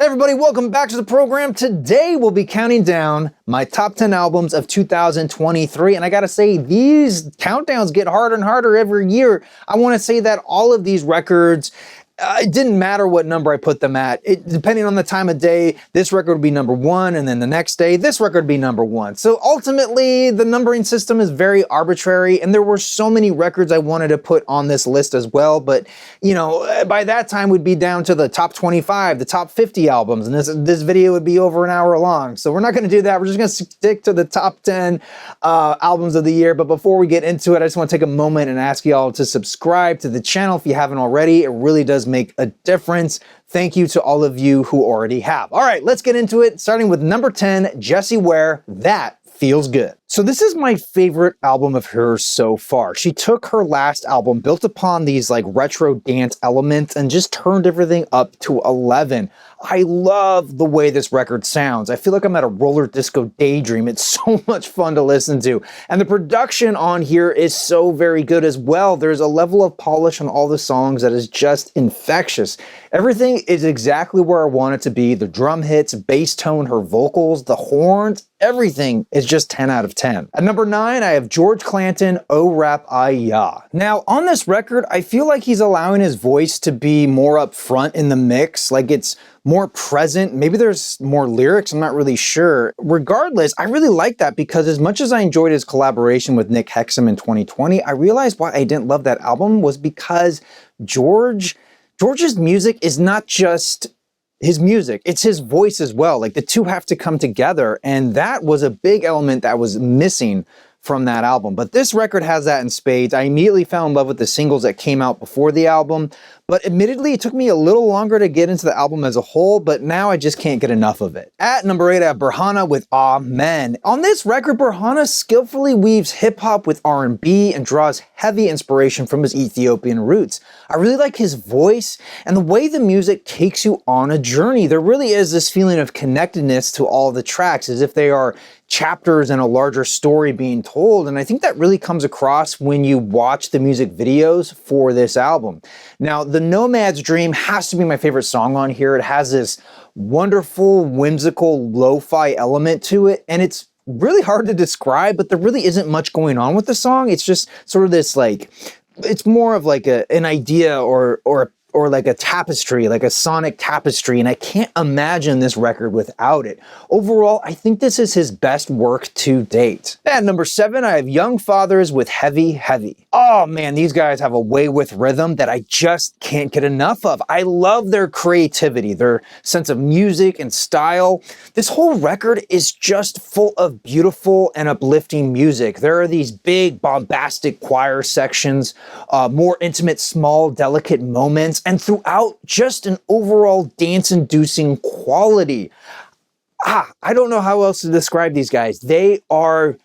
Hey everybody, welcome back to the program. Today we'll be counting down my top 10 albums of 2023. And I gotta say, these countdowns get harder and harder every year. I wanna say that all of these records, it didn't matter what number I put them at. Depending on the time of day, this record would be number one, and then the next day, this record would be number one. So ultimately, the numbering system is very arbitrary, and there were so many records I wanted to put on this list as well. But, you know, by that time, we'd be down to the top 25, the top 50 albums, and this video would be over an hour long. So we're not going to do that. We're just going to stick to the top 10 albums of the year. But before we get into it, I just want to take a moment and ask y'all to subscribe to the channel if you haven't already. It really does make a difference. Thank you to all of you who already have. All right, let's get into it. Starting with number 10, Jessie Ware, That Feels Good. So this is my favorite album of hers so far. She took her last album, built upon these like retro dance elements, and just turned everything up to 11. I love the way this record sounds. I feel like I'm at a roller disco daydream. It's so much fun to listen to. And the production on here is so very good as well. There's a level of polish on all the songs that is just infectious. Everything is exactly where I want it to be. The drum hits, bass tone, her vocals, the horns, everything is just 10 out of 10. At number 9, I have George Clanton, Oh Rap I Ya. Now, on this record, I feel like he's allowing his voice to be more up front in the mix, like it's more present. Maybe there's more lyrics, I'm not really sure. Regardless, I really like that because as much as I enjoyed his collaboration with Nick Hexum in 2020, I realized why I didn't love that album was because George's music is not just his music, it's his voice as well. Like the two have to come together, and that was a big element that was missing from that album. But this record has that in spades. I immediately fell in love with the singles that came out before the album, but admittedly it took me a little longer to get into the album as a whole, but now I just can't get enough of it. At number 8, I have Burhana with Amen. On this record, Burhana skillfully weaves hip-hop with R&B and draws heavy inspiration from his Ethiopian roots. I really like his voice and the way the music takes you on a journey. There really is this feeling of connectedness to all the tracks, as if they are chapters in a larger story being told, and I think that really comes across when you watch the music videos for this album. Now, The Nomad's Dream has to be my favorite song on here. It has this wonderful, whimsical, lo-fi element to it, and it's really hard to describe, but there really isn't much going on with the song. It's just sort of this like, it's more of like an idea or like a tapestry, like a sonic tapestry, and I can't imagine this record without it. Overall, I think this is his best work to date. At number 7, I have Young Fathers with Heavy Heavy. Oh man, these guys have a way with rhythm that I just can't get enough of. I love their creativity, their sense of music and style. This whole record is just full of beautiful and uplifting music. There are these big, bombastic choir sections, more intimate, small, delicate moments, and throughout just an overall dance-inducing quality. I don't know how else to describe these guys. They are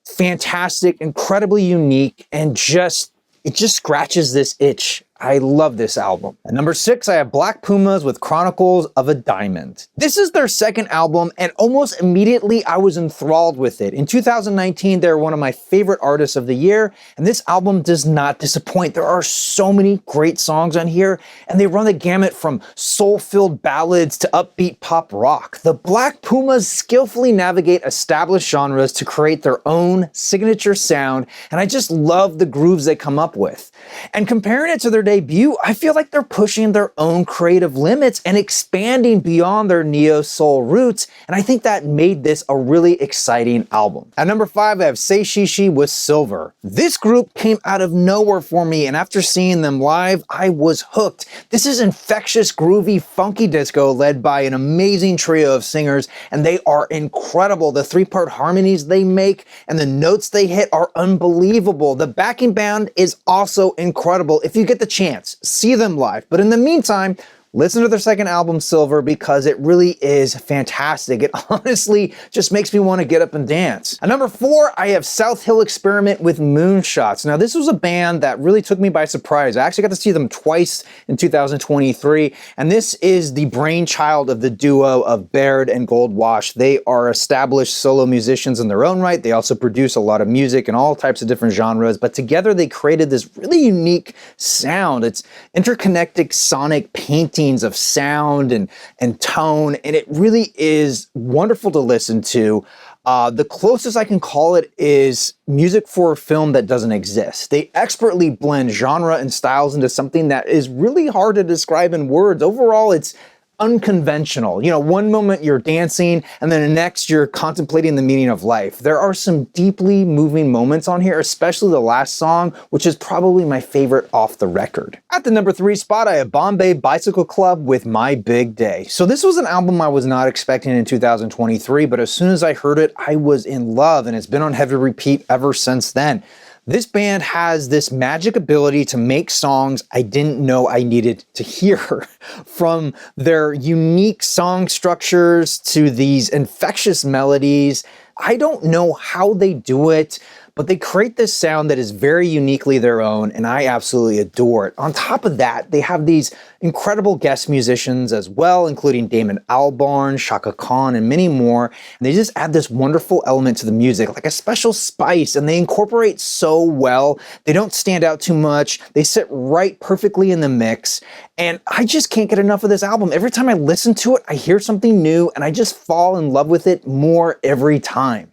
fantastic, incredibly unique, and it just scratches this itch. I love this album. At number 6, I have Black Pumas with Chronicles of a Diamond. This is their second album, and almost immediately I was enthralled with it. In 2019, they're one of my favorite artists of the year, and this album does not disappoint. There are so many great songs on here, and they run the gamut from soul-filled ballads to upbeat pop rock. The Black Pumas skillfully navigate established genres to create their own signature sound, and I just love the grooves they come up with. And comparing it to their debut, I feel like they're pushing their own creative limits and expanding beyond their neo-soul roots, and I think that made this a really exciting album. At number 5, I have Say Shishi with Silver. This group came out of nowhere for me, and after seeing them live, I was hooked. This is infectious, groovy, funky disco led by an amazing trio of singers, and they are incredible. The 3-part harmonies they make and the notes they hit are unbelievable. The backing band is also incredible. If you get the chance, see them live. But in the meantime, listen to their second album, Silver, because it really is fantastic. It honestly just makes me want to get up and dance. At number 4, I have South Hill Experiment with Moonshots. Now, this was a band that really took me by surprise. I actually got to see them twice in 2023, and this is the brainchild of the duo of Baird and Goldwash. They are established solo musicians in their own right. They also produce a lot of music in all types of different genres, but together they created this really unique sound. It's interconnected, sonic, painting, hauntings of sound and tone, and it really is wonderful to listen to. The closest I can call it is music for a film that doesn't exist. They expertly blend genre and styles into something that is really hard to describe in words. Overall, it's unconventional. You know, one moment you're dancing and then the next you're contemplating the meaning of life. There are some deeply moving moments on here, especially the last song, which is probably my favorite off the record. At the number 3 spot, I have Bombay Bicycle Club with My Big Day. So this was an album I was not expecting in 2023, but as soon as I heard it, I was in love, and it's been on heavy repeat ever since then. This band has this magic ability to make songs I didn't know I needed to hear. From their unique song structures to these infectious melodies, I don't know how they do it, but they create this sound that is very uniquely their own, and I absolutely adore it. On top of that, they have these incredible guest musicians as well, including Damon Albarn, Shaka Khan, and many more. And they just add this wonderful element to the music, like a special spice, and they incorporate so well. They don't stand out too much. They sit right perfectly in the mix, and I just can't get enough of this album. Every time I listen to it, I hear something new, and I just fall in love with it more every time.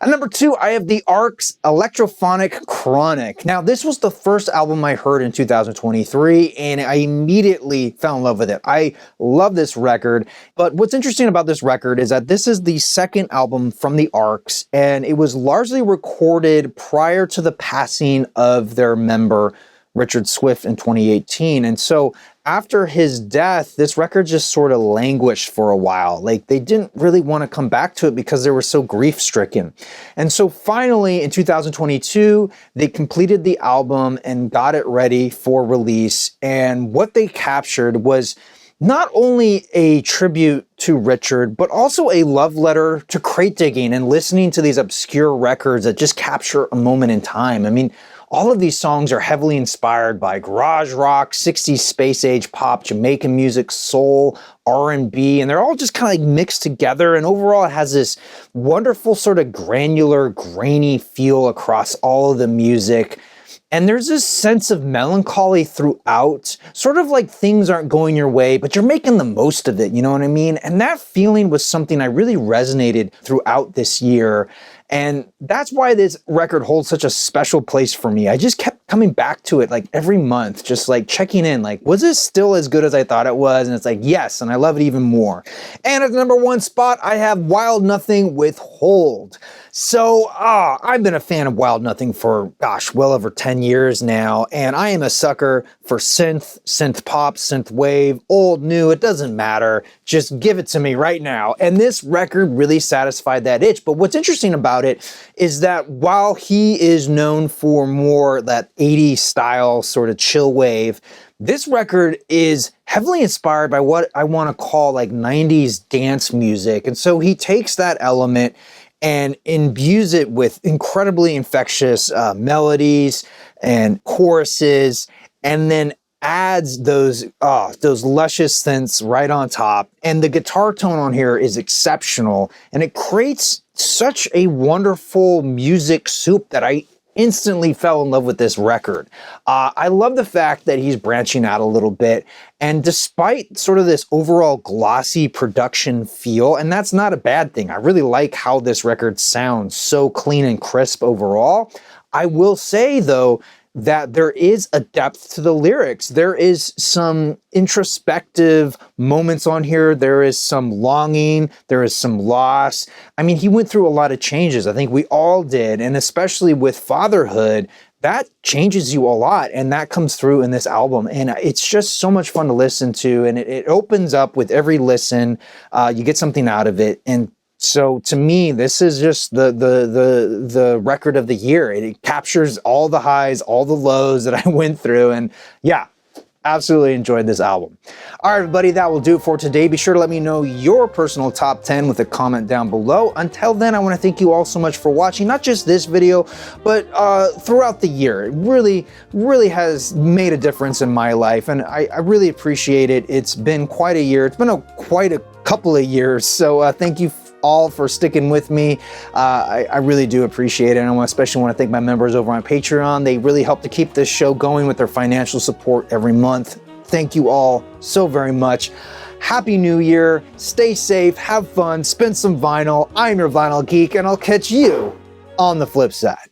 At number 2, I have the Arcs Electrophonic Chronic. Now, this was the first album I heard in 2023, and I immediately fell in love with it. I love this record, but what's interesting about this record is that this is the second album from the Arcs, and it was largely recorded prior to the passing of their member, Richard Swift, in 2018. And so after his death, this record just sort of languished for a while. Like, they didn't really want to come back to it because they were so grief-stricken. And so finally, in 2022, they completed the album and got it ready for release. And what they captured was not only a tribute to Richard, but also a love letter to crate digging and listening to these obscure records that just capture a moment in time. I mean, all of these songs are heavily inspired by garage rock, 60s space age pop, Jamaican music, soul, R&B, and they're all just kind of like mixed together. And overall, it has this wonderful sort of granular, grainy feel across all of the music. And there's this sense of melancholy throughout, sort of like things aren't going your way, but you're making the most of it, you know what I mean? And that feeling was something I really resonated throughout this year. And that's why this record holds such a special place for me. I just kept coming back to it like every month, just like checking in, like, was this still as good as I thought it was? And it's like, yes, and I love it even more. And at the number 1 spot, I have Wild Nothing with Hold. So, I've been a fan of Wild Nothing for, well over 10 years now, and I am a sucker for synth pop, synth wave, old, new, it doesn't matter. Just give it to me right now. And this record really satisfied that itch. But what's interesting about it is that while he is known for more that 80s style sort of chill wave, this record is heavily inspired by what I want to call like 90s dance music. And so he takes that element and imbues it with incredibly infectious melodies and choruses, and then adds those luscious synths right on top. And the guitar tone on here is exceptional, and it creates such a wonderful music soup that I instantly fell in love with this record. I love the fact that he's branching out a little bit, and despite sort of this overall glossy production feel, and that's not a bad thing. I really like how this record sounds so clean and crisp overall. I will say though, that there is a depth to the lyrics. There is some introspective moments on here. There is some longing. There is some loss. I mean, he went through a lot of changes. I think we all did. And especially with fatherhood, that changes you a lot. And that comes through in this album. And it's just so much fun to listen to. And it opens up with every listen. You get something out of it. And so to me, this is just the record of the year. It captures all the highs, all the lows that I went through. And yeah, absolutely enjoyed this album. All right, everybody, that will do it for today. Be sure to let me know your personal top 10 with a comment down below. Until then, I want to thank you all so much for watching, not just this video, but throughout the year. It really has made a difference in my life, and I really appreciate it. It's been quite a year. It's been quite a couple of years, so thank you all for sticking with me. I really do appreciate it, and I especially want to thank my members over on Patreon. They really help to keep this show going with their financial support every month. Thank you all so very much. Happy New Year. Stay safe, have fun, spin some vinyl. I'm your vinyl geek, and I'll catch you on the flip side.